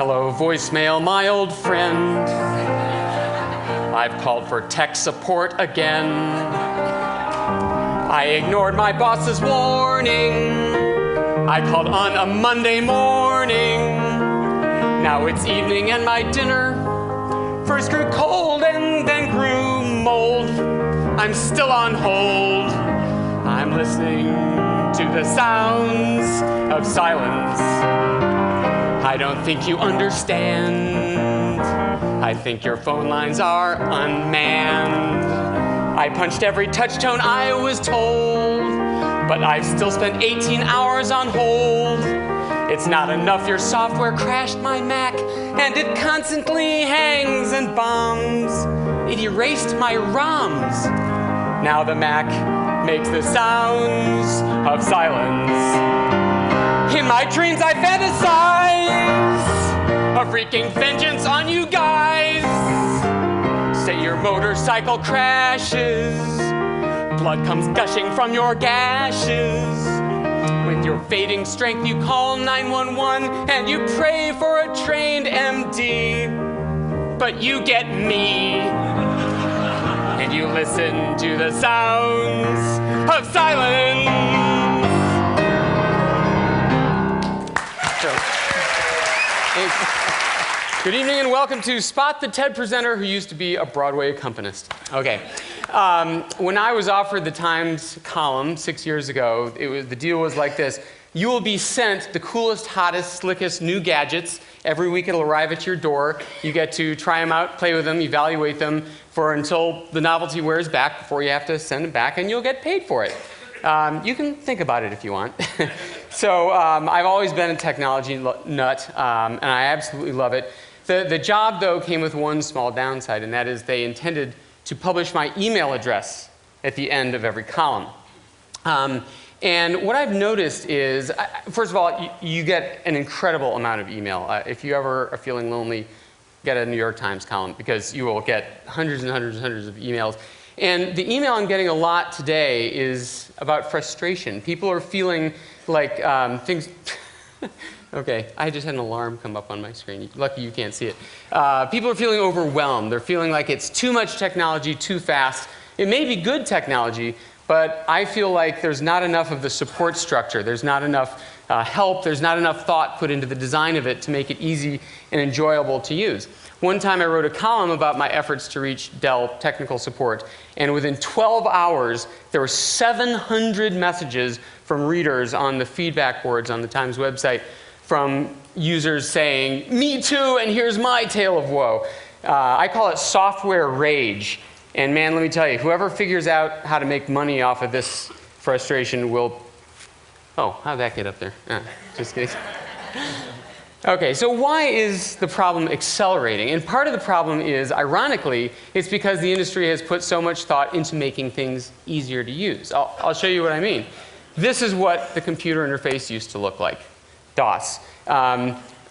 Hello, voicemail, my old friend. I've called for tech support again. I ignored my boss's warning. I called on a Monday morning. Now it's evening and my dinner first grew cold and then grew mold. I'm still on hold. I'm listening to the sounds of silence. I don't think you understand. I think your phone lines are unmanned. I punched every touch tone I was told, but I've still spent 18 hours on hold. It's not enough your software crashed my Mac, and it constantly hangs and bombs. It erased my ROMs. Now the Mac makes the sounds of silence. In my dreams I fantasize of wreaking vengeance on you guys. Say your motorcycle crashes, blood comes gushing from your gashes. With your fading strength you call 911 and you pray for a trained MD. But you get me, and you listen to the sounds of silence. Good evening and welcome to Spot the TED Presenter who used to be a Broadway accompanist. Okay. When I was offered the Times column 6 years ago, the deal was like this. You will be sent the coolest, hottest, slickest new gadgets. Every week it'll arrive at your door. You get to try them out, play with them, evaluate them until the novelty wears back before you have to send them back, and you'll get paid for it. You can think about it if you want. So I've always been a technology nut, and I absolutely love it. The job, though, came with one small downside, and that is they intended to publish my email address at the end of every column. And what I've noticed is, first of all, you get an incredible amount of email. If you ever are feeling lonely, get a New York Times column, because you will get hundreds and hundreds and hundreds of emails. And the email I'm getting a lot today is about frustration. People are feeling like things... Okay, I just had an alarm come up on my screen. Lucky you can't see it. People are feeling overwhelmed. They're feeling like it's too much technology, too fast. It may be good technology, but I feel like there's not enough of the support structure. There's not enough help. There's not enough thought put into the design of it to make it easy and enjoyable to use. One time I wrote a column about my efforts to reach Dell technical support, and within 12 hours, there were 700 messages from readers on the feedback boards on the Times website from users saying, "Me too, and here's my tale of woe." I call it software rage. And man, let me tell you, whoever figures out how to make money off of this frustration will... Oh, how'd that get up there? Just kidding. Okay, so why is the problem accelerating? And part of the problem is, ironically, it's because the industry has put so much thought into making things easier to use. I'll show you what I mean. This is what the computer interface used to look like, DOS.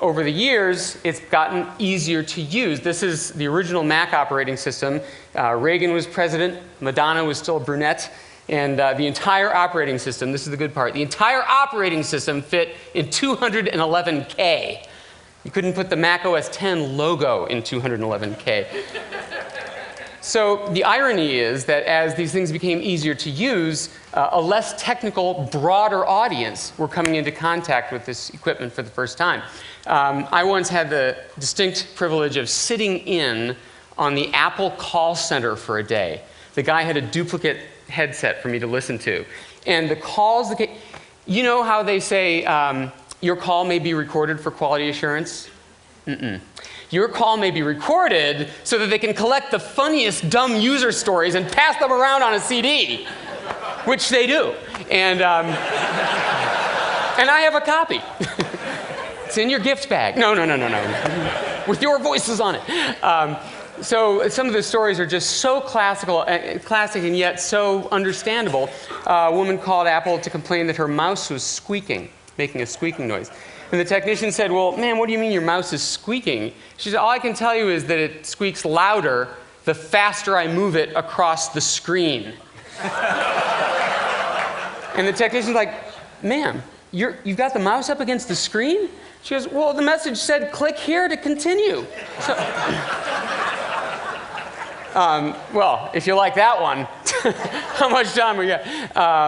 Over the years, it's gotten easier to use. This is the original Mac operating system. Reagan was president, Madonna was still a brunette, and the entire operating system, this is the good part, the entire operating system fit in 211K. You couldn't put the Mac OS X logo in 211K. So the irony is that as these things became easier to use, a less technical, broader audience were coming into contact with this equipment for the first time. I once had the distinct privilege of sitting in on the Apple call center for a day. The guy had a duplicate headset for me to listen to. And the calls, you know how they say your call may be recorded for quality assurance? Your call may be recorded so that they can collect the funniest dumb user stories and pass them around on a CD, which they do. And I have a copy. It's in your gift bag. No. With your voices on it. So some of the stories are just so classic and yet so understandable. A woman called Apple to complain that her mouse was squeaking, making a squeaking noise. And the technician said, "Well, man, what do you mean your mouse is squeaking?" She said, "All I can tell you is that it squeaks louder the faster I move it across the screen." And the technician's like, "Ma'am, you've got the mouse up against the screen? She goes, well, the message said, click here to continue. So, well, if you like that one, how much time we got?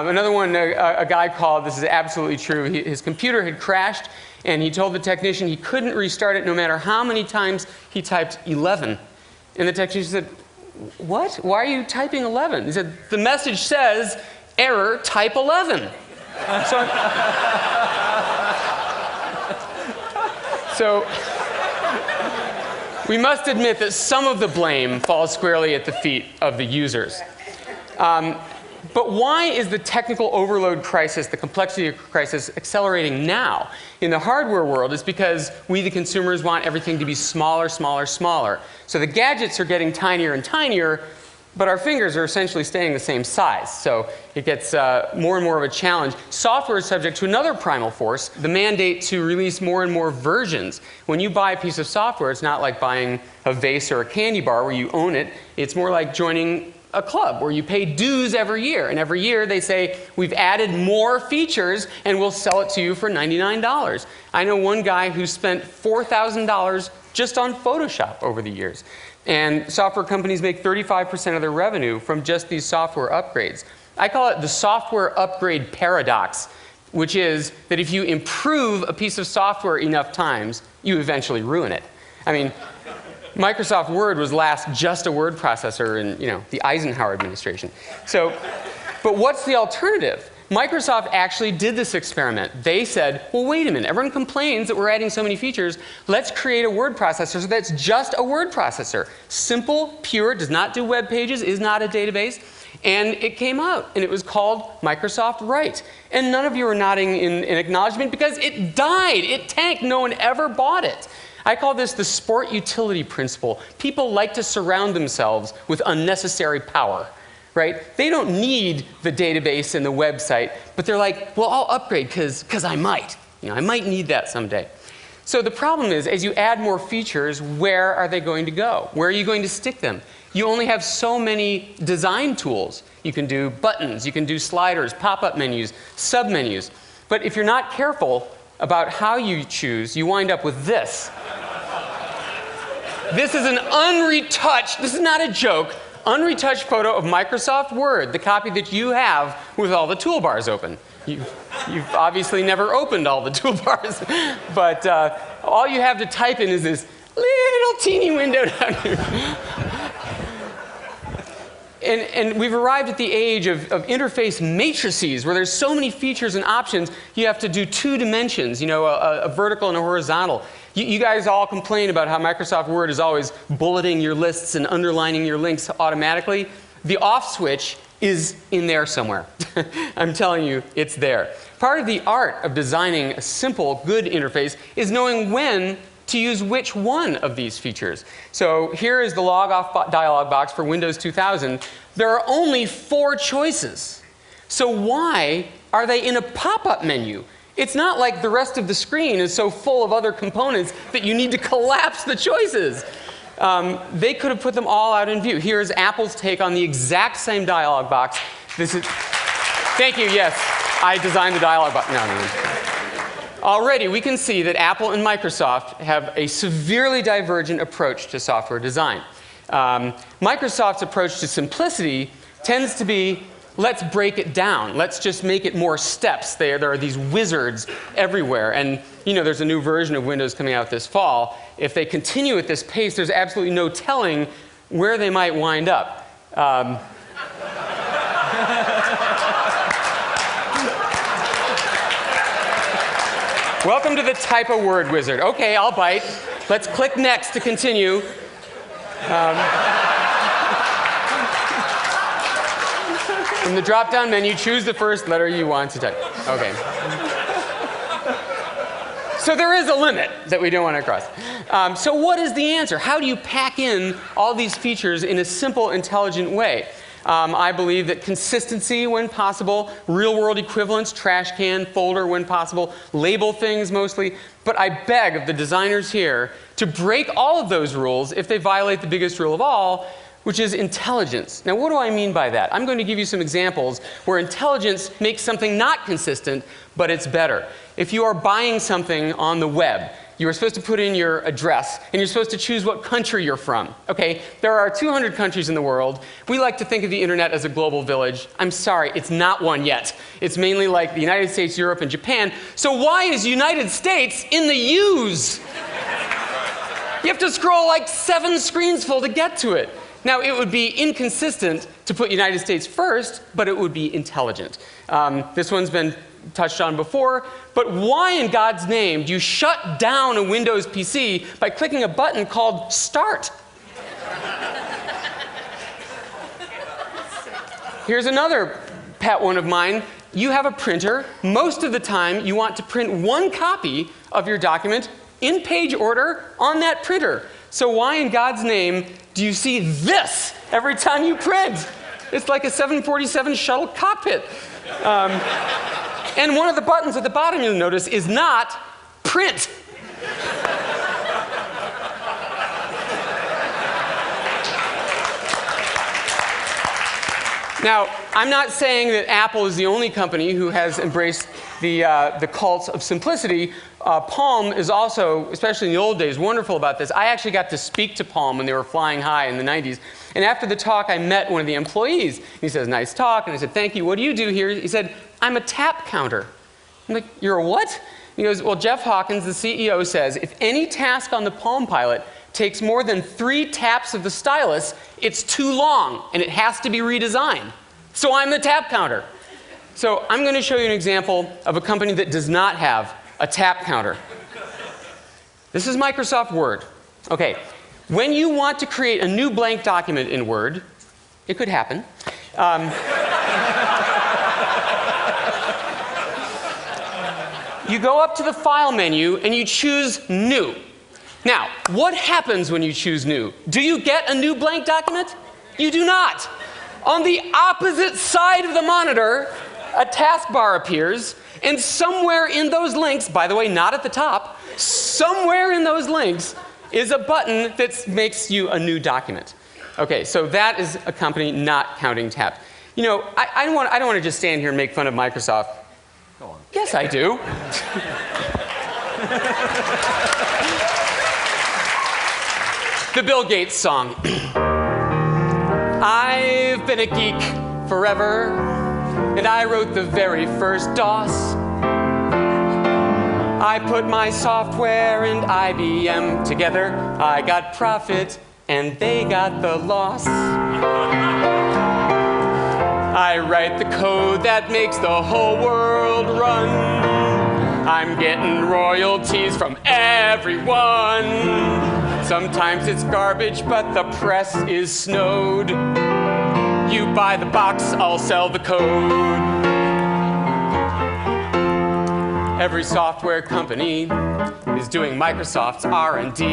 Another one, a guy called, this is absolutely true, his computer had crashed, and he told the technician he couldn't restart it no matter how many times he typed 11. And the technician said, what? Why are you typing 11? He said, the message says, error, type 11. So we must admit that some of the blame falls squarely at the feet of the users. But why is the technical overload crisis, the complexity crisis, accelerating now? In the hardware world, it's because we, the consumers, want everything to be smaller, smaller, smaller. So the gadgets are getting tinier and tinier, but our fingers are essentially staying the same size. So it gets more and more of a challenge. Software is subject to another primal force, the mandate to release more and more versions. When you buy a piece of software, it's not like buying a vase or a candy bar where you own it. It's more like joining a club where you pay dues every year. And every year they say, we've added more features and we'll sell it to you for $99. I know one guy who spent $4,000 just on Photoshop over the years. And software companies make 35% of their revenue from just these software upgrades. I call it the software upgrade paradox, which is that if you improve a piece of software enough times, you eventually ruin it. I mean, Microsoft Word was last just a word processor in, the Eisenhower administration. So, but what's the alternative? Microsoft actually did this experiment. They said, well, wait a minute. Everyone complains that we're adding so many features. Let's create a word processor that's just a word processor. Simple, pure, does not do web pages, is not a database. And it came out, and it was called Microsoft Write. And none of you are nodding in acknowledgement because it died. It tanked. No one ever bought it. I call this the sport utility principle. People like to surround themselves with unnecessary power, right? They don't need the database and the website, but they're like, well, I'll upgrade because I might. I might need that someday. So the problem is, as you add more features, where are they going to go? Where are you going to stick them? You only have so many design tools. You can do buttons, you can do sliders, pop-up menus, sub-menus. But if you're not careful about how you choose, you wind up with this. This is an unretouched, this is not a joke, unretouched photo of Microsoft Word, the copy that you have with all the toolbars open. You've obviously never opened all the toolbars, but all you have to type in is this little teeny window down here. And we've arrived at the age of interface matrices, where there's so many features and options, you have to do 2 dimensions, a vertical and a horizontal. You guys all complain about how Microsoft Word is always bulleting your lists and underlining your links automatically. The off switch is in there somewhere. I'm telling you, it's there. Part of the art of designing a simple, good interface is knowing when to use which one of these features. So here is the log off dialog box for Windows 2000. There are only 4 choices. So why are they in a pop-up menu? It's not like the rest of the screen is so full of other components that you need to collapse the choices. They could have put them all out in view. Here's Apple's take on the exact same dialog box. This is, thank you, yes, I designed the dialog box. No. Already, we can see that Apple and Microsoft have a severely divergent approach to software design. Microsoft's approach to simplicity tends to be, let's break it down. Let's just make it more steps. There are these wizards everywhere. And there's a new version of Windows coming out this fall. If they continue at this pace, there's absolutely no telling where they might wind up. Welcome to the type a word wizard. Okay, I'll bite. Let's click next to continue. From the drop-down menu, choose the first letter you want to type. Okay. So there is a limit that we don't want to cross. So what is the answer? How do you pack in all these features in a simple, intelligent way? I believe that consistency when possible, real-world equivalents, trash can, folder when possible, label things mostly. But I beg of the designers here to break all of those rules if they violate the biggest rule of all, which is intelligence. Now, what do I mean by that? I'm going to give you some examples where intelligence makes something not consistent, but it's better. If you are buying something on the web, you are supposed to put in your address, and you're supposed to choose what country you're from. Okay, there are 200 countries in the world. We like to think of the internet as a global village. I'm sorry, it's not one yet. It's mainly like the United States, Europe, and Japan. So why is United States in the U's? You have to scroll like 7 screens full to get to it. Now, it would be inconsistent to put United States first, but it would be intelligent. This one's been touched on before, but why in God's name do you shut down a Windows PC by clicking a button called Start? Here's another pet one of mine. You have a printer. Most of the time, you want to print one copy of your document in page order on that printer. So why in God's name do you see this every time you print? It's like a 747 shuttle cockpit. And one of the buttons at the bottom, you'll notice, is not print. Now, I'm not saying that Apple is the only company who has embraced the cult of simplicity. Palm is also, especially in the old days, wonderful about this. I actually got to speak to Palm when they were flying high in the 90s. And after the talk, I met one of the employees. He says, "Nice talk." And I said, "Thank you. What do you do here?" He said, "I'm a tap counter." I'm like, "You're a what?" He goes, "Well, Jeff Hawkins, the CEO, says if any task on the Palm Pilot takes more than 3 taps of the stylus, it's too long, and it has to be redesigned. So I'm the tap counter." So I'm going to show you an example of a company that does not have a tap counter. This is Microsoft Word. Okay, when you want to create a new blank document in Word, it could happen. You go up to the File menu and you choose New. Now, what happens when you choose New? Do you get a new blank document? You do not. On the opposite side of the monitor, a taskbar appears, and somewhere in those links, by the way, not at the top, somewhere in those links is a button that makes you a new document. Okay, so that is a company not counting tabs. You know, I don't want to just stand here and make fun of Microsoft. Go on. Yes, I do. The Bill Gates song. I've been a geek forever, and I wrote the very first DOS. I put my software and IBM together. I got profit, and they got the loss. I write the code that makes the whole world run. I'm getting royalties from everyone. Sometimes it's garbage, but the press is snowed. You buy the box, I'll sell the code. Every software company is doing Microsoft's R&D.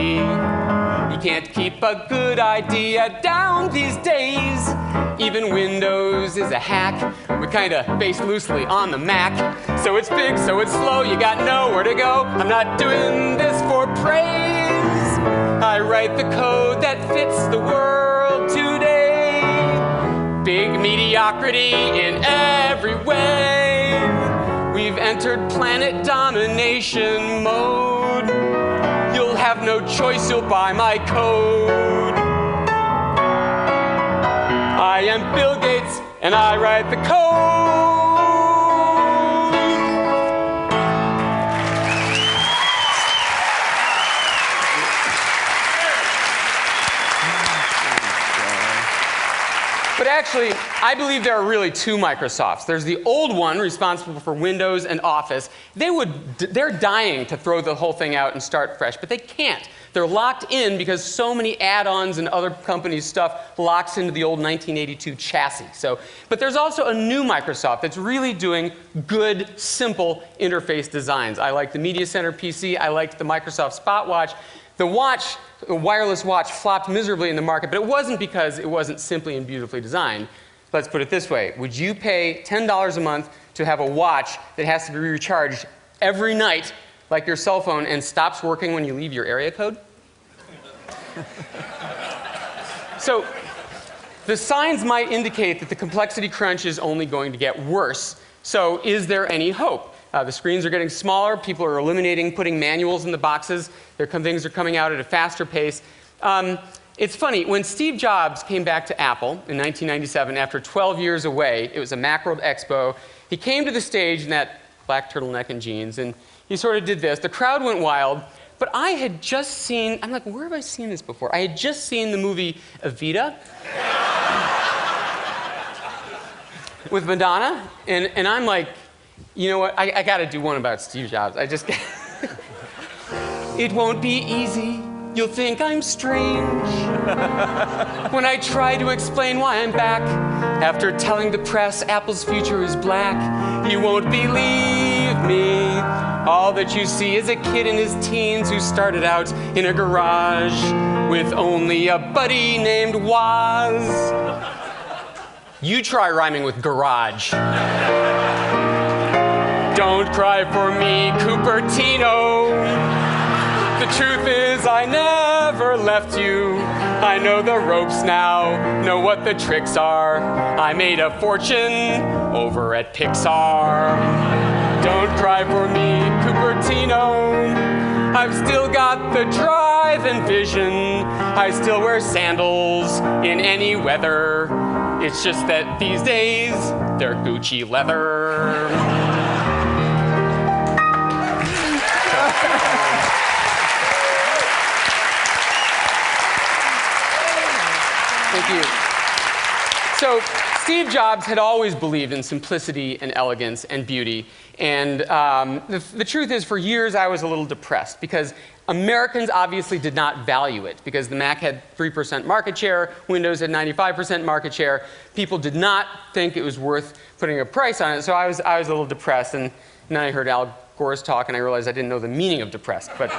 You can't keep a good idea down these days. Even Windows is a hack. We're kind of based loosely on the Mac. So it's big, so it's slow, you got nowhere to go. I'm not doing this for praise. I write the code that fits the world today. Big mediocrity in every way. We've entered planet domination mode. You'll have no choice, you'll buy my code. I am Bill Gates, and I write the code. But actually, I believe there are really 2 Microsofts. There's the old one responsible for Windows and Office. They're dying to throw the whole thing out and start fresh, but they can't. They're locked in because so many add-ons and other companies' stuff locks into the old 1982 chassis. But there's also a new Microsoft that's really doing good, simple interface designs. I like the Media Center PC. I liked the Microsoft Spot Watch. The wireless watch flopped miserably in the market, but it wasn't because it wasn't simply and beautifully designed. Let's put it this way. Would you pay $10 a month to have a watch that has to be recharged every night, like your cell phone, and stops working when you leave your area code? So The signs might indicate that the complexity crunch is only going to get worse. So is there any hope? The screens are getting smaller. People are eliminating putting manuals in the boxes. Things are coming out at a faster pace. It's funny, when Steve Jobs came back to Apple in 1997 after 12 years away, it was a Macworld Expo, he came to the stage in that black turtleneck and jeans, and he sort of did this. The crowd went wild, but I had just seen, I'm like, where have I seen this before? I had just seen the movie Evita with Madonna, and I'm like, you know what, I got to do one about Steve Jobs. It won't be easy. You'll think I'm strange when I try to explain why I'm back. After telling the press Apple's future is black, you won't believe me. All that you see is a kid in his teens who started out in a garage with only a buddy named Woz. You try rhyming with garage. Don't cry for me, Cupertino. The truth is I never left you. I know the ropes now, know what the tricks are. I made a fortune over at Pixar. Don't cry for me, Cupertino. I've still got the drive and vision. I still wear sandals in any weather. It's just that these days, they're Gucci leather. Thank you. So Steve Jobs had always believed in simplicity and elegance and beauty. And the truth is, for years, I was a little depressed because Americans obviously did not value it because the Mac had 3% market share, Windows had 95% market share. People did not think it was worth putting a price on it. So I was a little depressed. And then I heard Al Gore's talk, and I realized I didn't know the meaning of depressed. But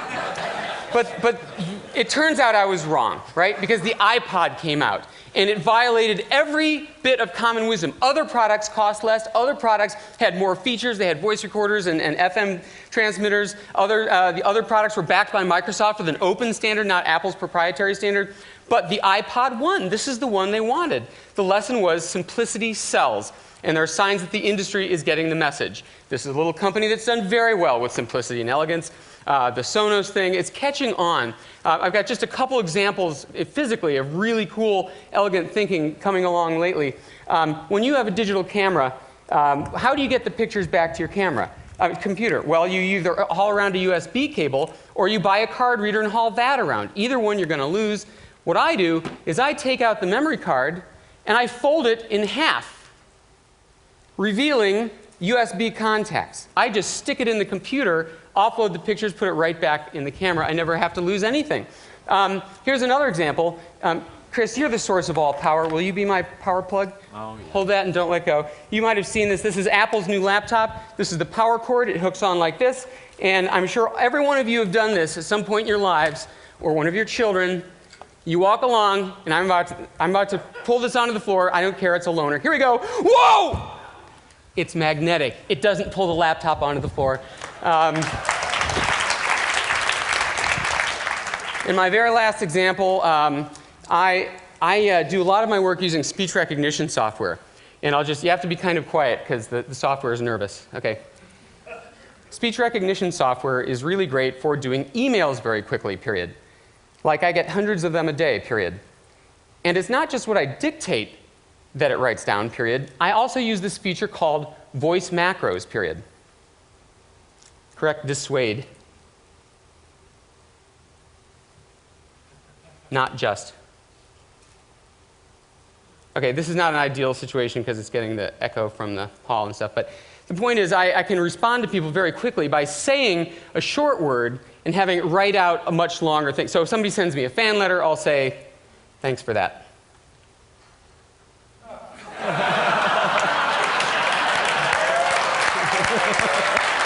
it turns out I was wrong, right? Because the iPod came out, and it violated every bit of common wisdom. Other products cost less. Other products had more features. They had voice recorders and FM transmitters. The other products were backed by Microsoft with an open standard, not Apple's proprietary standard. But the iPod won. This is the one they wanted. The lesson was simplicity sells. And there are signs that the industry is getting the message. This is a little company that's done very well with simplicity and elegance. The Sonos thing, it's catching on. I've got just a couple examples physically of really cool, elegant thinking coming along lately. When you have a digital camera, how do you get the pictures back to your camera? Computer. Well, you either haul around a USB cable or you buy a card reader and haul that around. Either one you're going to lose. What I do is I take out the memory card and I fold it in half, revealing USB contacts. I just stick it in the computer, offload the pictures, put it right back in the camera. I never have to lose anything. Here's another example. Chris, you're the source of all power. Will you be my power plug? Oh, yeah. Hold that and don't let go. You might have seen this. This is Apple's new laptop. This is the power cord. It hooks on like this. And I'm sure every one of you have done this at some point in your lives, or one of your children. You walk along, and I'm about to pull this onto the floor. I don't care. It's a loaner. Here we go. Whoa! It's magnetic. It doesn't pull the laptop onto the floor. In my very last example, I do a lot of my work using speech recognition software. And you have to be kind of quiet because the software is nervous. Okay. Speech recognition software is really great for doing emails very quickly, period. Like I get hundreds of them a day, period. And it's not just what I dictate that it writes down, period. I also use this feature called voice macros, period. Correct, dissuade. Not just. Okay, this is not an ideal situation because it's getting the echo from the hall and stuff, but the point is I can respond to people very quickly by saying a short word and having it write out a much longer thing. So if somebody sends me a fan letter, I'll say, thanks for that.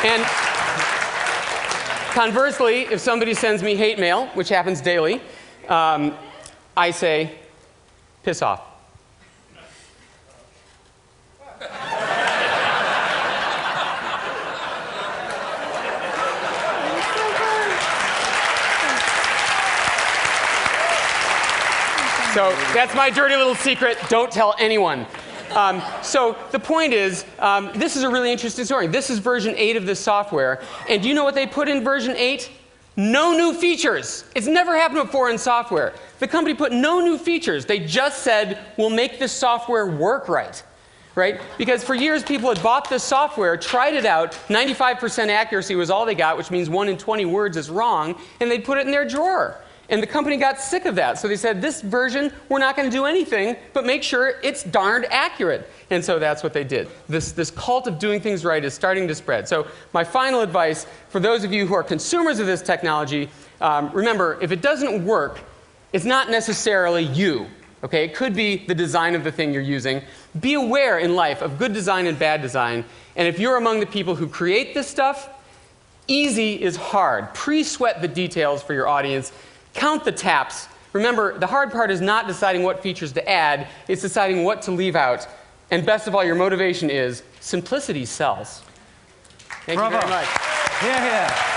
And conversely, if somebody sends me hate mail, which happens daily, I say, piss off. So that's my dirty little secret. Don't tell anyone. So the point is, this is a really interesting story. This is version 8 of this software. And do you know what they put in version 8? No new features. It's never happened before in software. The company put no new features. They just said, we'll make this software work right. Right? Because for years, people had bought this software, tried it out, 95% accuracy was all they got, which means 1 in 20 words is wrong, and they'd put it in their drawer. And the company got sick of that. So they said, this version, we're not going to do anything, but make sure it's darned accurate. And so that's what they did. This cult of doing things right is starting to spread. So my final advice, for those of you who are consumers of this technology, remember, if it doesn't work, it's not necessarily you. Okay? It could be the design of the thing you're using. Be aware in life of good design and bad design. And if you're among the people who create this stuff, easy is hard. Pre-sweat the details for your audience. Count the taps. Remember, the hard part is not deciding what features to add. It's deciding what to leave out. And best of all, your motivation is simplicity sells. Thank you very much. Yeah, yeah.